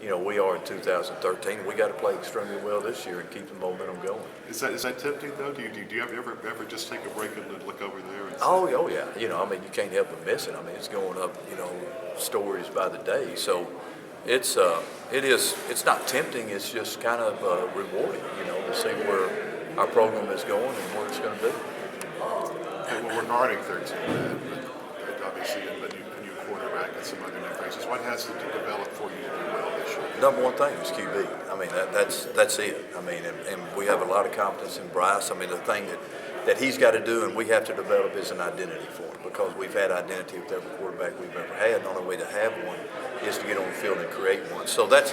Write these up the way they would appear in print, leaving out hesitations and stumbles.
we are in 2013. We got to play extremely well this year and keep the momentum going. Is that tempting though? Do you ever just take a break and look over there? And Oh yeah. You can't help but miss it. It's going up, stories by the day. So it's not tempting. It's just kind of rewarding, to see where our program is going and what it's going to do. well, regarding 13, obviously a new quarterback and some other new faces, what has to develop for you to do well this year? Number one thing is QB. That's it. And we have a lot of confidence in Briles. The thing that he's got to do and we have to develop is an identity for him, because we've had identity with every quarterback we've ever had. The only way to have one is to get on the field and create one. So that's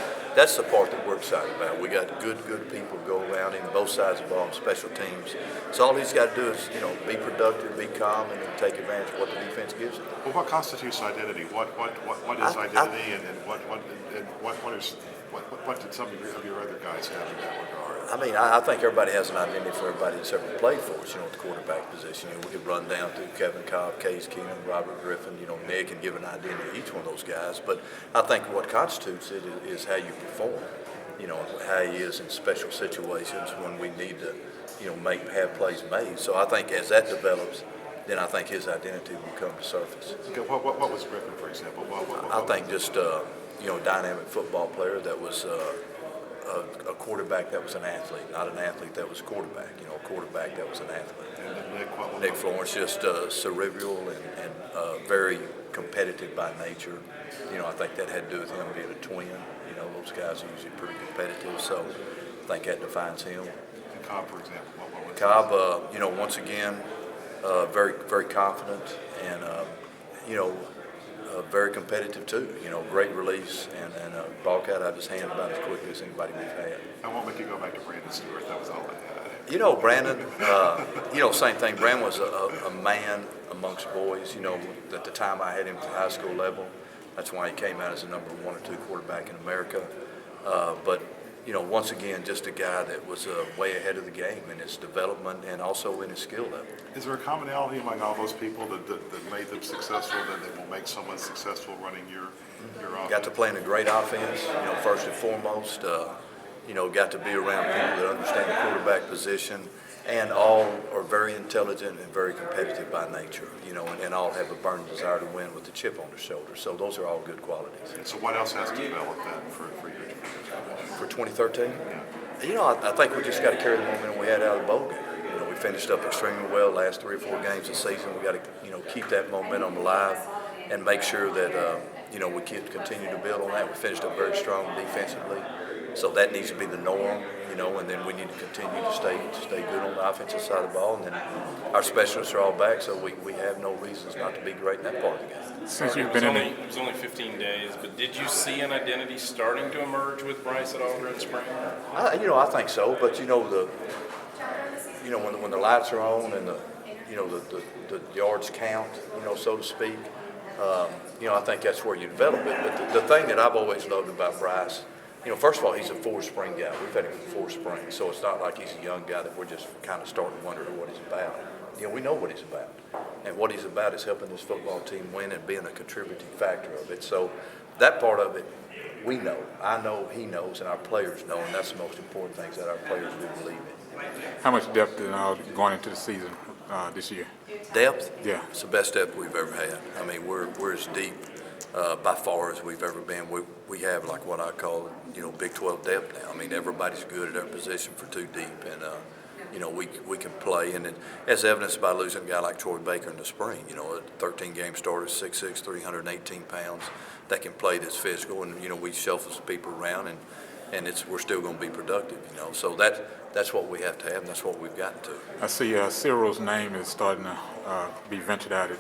the part that we're excited about. We got good people go around him, both sides of the ball, and special teams. So all he's got to do is, be productive, be calm, and then take advantage of what the defense gives him. Well, what constitutes identity? What is identity, and what did some of your other guys have in that regard? I think everybody has an identity for everybody that's ever played for us, at the quarterback position. We could run down through Kevin Cobb, Case Keenum, Robert Griffin, Nick, and give an identity to each one of those guys. But I think what constitutes it is how you perform, how he is in special situations when we need to, have plays made. So I think as that develops, then I think his identity will come to surface. Okay, what was Griffin, for example? I think just, dynamic football player that was a quarterback that was an athlete, not an athlete that was a quarterback, a quarterback that was an athlete. And Nick Florence, just cerebral and very competitive by nature. I think that had to do with him being a twin. Those guys are usually pretty competitive, so I think that defines him. And Cobb, for example, what was Cobb, once again, very, very confident and, very competitive too. Great release and ball cat out of his hand about as quickly as anybody we've had. I won't make you go back to Brandon Stewart. That was all I had. Brandon, same thing. Brandon was a man amongst boys. At the time I had him at the high school level. That's why he came out as the number 1 or 2 quarterback in America. But once again, just a guy that was way ahead of the game in his development and also in his skill level. Is there a commonality among all those people that made them successful, that will make someone successful running your offense? Got to play in a great offense, first and foremost. Got to be around people that understand the quarterback position, and all are very intelligent and very competitive by nature, and all have a burning desire to win with the chip on their shoulder. So those are all good qualities. And so what else has to develop then for your For 2013? Yeah. I think we just got to carry the momentum we had out of the bowl game. We finished up extremely well last 3 or 4 games of the season. We got to, keep that momentum alive and make sure that, we continue to build on that. We finished up very strong defensively, so that needs to be the norm, and then we need to continue to stay good on the offensive side of the ball. And then our specialists are all back, so we have no reasons not to be great in that part of the game. Since you've been It was only 15 days, but did you see an identity starting to emerge with Briles at all during spring? I think so, but when the lights are on and the yards count, so to speak, I think that's where you develop it. But the thing that I've always loved about Briles, first of all, he's a 4-spring guy. We've had him for 4 springs, so it's not like he's a young guy that we're just kind of starting to wonder what he's about. We know what he's about, and what he's about is helping this football team win and being a contributing factor of it. So that part of it, we know. I know, he knows, and our players know, and that's the most important things that our players do believe in. How much depth going into the season this year? Depth? Yeah. It's the best depth we've ever had. We're as deep by far as we've ever been. We have like what I call, Big 12 depth now. Everybody's good at their position for 2 deep, and we can play, and as evidenced by losing a guy like Troy Baker in the spring, a 13-game starter, 6'6", 318 pounds, that can play this physical, and we shuffle some people around, and we're still going to be productive, So that's what we have to have, and that's what we've gotten to. I see Cyril's name is starting to be ventured out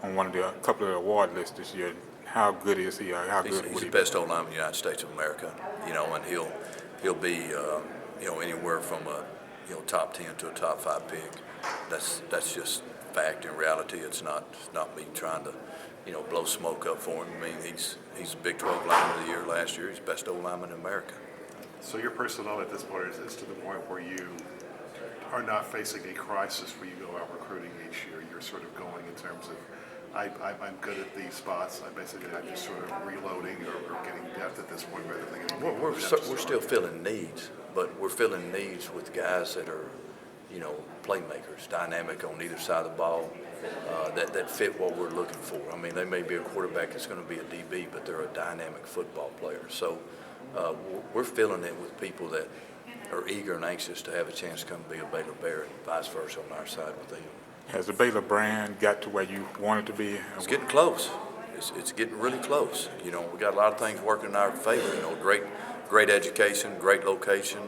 on one of the couple of award lists this year. How good is he? He's the best O-lineman in the United States of America, and he'll be anywhere from a top 10 to a top 5 pick. That's just fact and reality. It's not me trying to blow smoke up for him. He's Big 12 lineman of the year last year. He's the best O-lineman in America. So your personnel at this point is to the point where you are not facing a crisis where you go out recruiting each year. You're sort of going in terms of I'm good at these spots. I'm just sort of reloading or getting depth at this point rather than getting We're still filling needs, but we're filling needs with guys that are, playmakers, dynamic on either side of the ball, that fit what we're looking for. I mean, they may be a quarterback that's going to be a DB, but they're a dynamic football player. So we're filling it with people that are eager and anxious to have a chance to come be a Baylor Bear, and vice versa on our side with them. Has the Baylor brand got to where you want it to be? It's getting close. It's getting really close. We got a lot of things working in our favor. Great education, great location,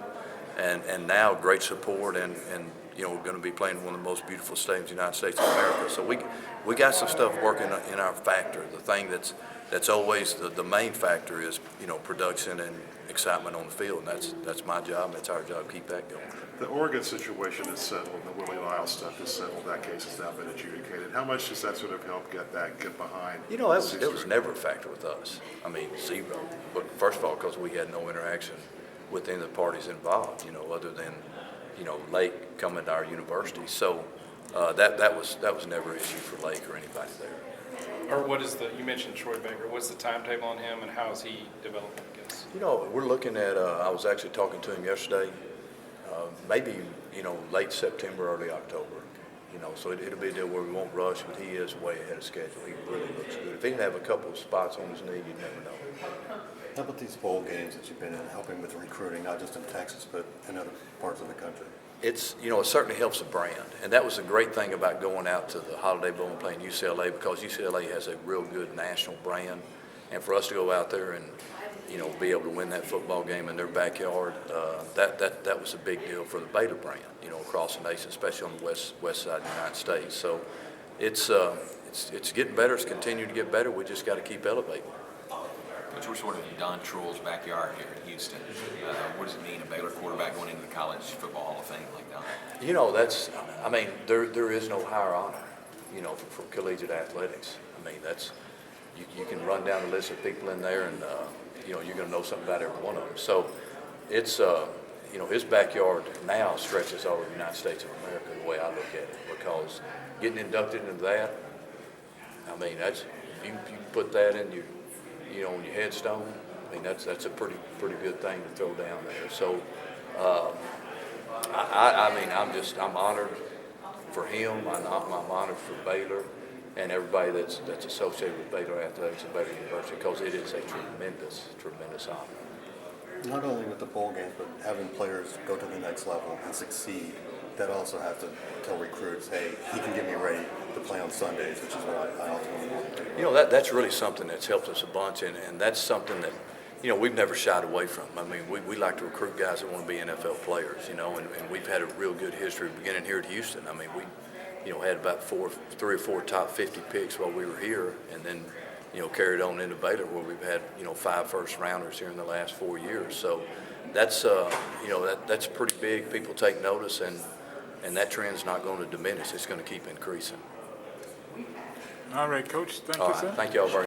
and now great support, and we're going to be playing in one of the most beautiful stadiums in the United States of America. So we got some stuff working in our factor. The thing that's always the main factor is production and excitement on the field, and that's my job. And that's our job. Keep that going. The Oregon situation is settled, and the Willie Lyle stuff is settled. That case has now been adjudicated. How much does that sort of help get behind? It was never a factor with us. I mean, zero. But first of all, because we had no interaction with any of the parties involved, other than, Lake coming to our university. So that was never an issue for Lake or anybody there. Or you mentioned Troy Baker, what's the timetable on him and how is he developing, I guess? We're looking at, I was actually talking to him yesterday, maybe, late September, early October. So it'll be a deal where we won't rush, but he is way ahead of schedule. He really looks good. If he didn't have a couple of spots on his knee, you'd never know. How about these bowl games that you've been in, helping with recruiting, not just in Texas, but in other parts of the country? It certainly helps the brand. And that was the great thing about going out to the Holiday Bowl and playing UCLA, because UCLA has a real good national brand. And for us to go out there and, be able to win that football game in their backyard, that was a big deal for the Baylor brand, across the nation, especially on the west side of the United States. So it's getting better. It's continuing to get better. We just got to keep elevating. Which we're sort of in Don Truell's backyard here in Houston. What does it mean, a Baylor quarterback going into the College Football Hall of Fame like that? There is no higher honor, for collegiate athletics. You can run down the list of people in there, and you're going to know something about every one of them. So it's his backyard now stretches over the United States of America, the way I look at it, because getting inducted into that, that's you put that in on your headstone. That's a pretty good thing to throw down there. So I'm honored for him. I'm honored for Baylor and everybody that's associated with Baylor Athletics and Baylor University, because it is a tremendous honor. Not only with the bowl games, but having players go to the next level and succeed, that also have to tell recruits, hey, he can get me ready to play on Sundays, which is what I ultimately want to do. That's really something that's helped us a bunch, and that's something that, we've never shied away from. We like to recruit guys that want to be NFL players, and we've had a real good history beginning here at Houston. We had about 3 or 4 top 50 picks while we were here, and then, carried on into Baylor, where we've had, 5 first-rounders here in the last 4 years. So that's, that's pretty big. People take notice, and that trend's not going to diminish. It's going to keep increasing. All right, Coach. Thank All you, right. sir. Thank you all very much.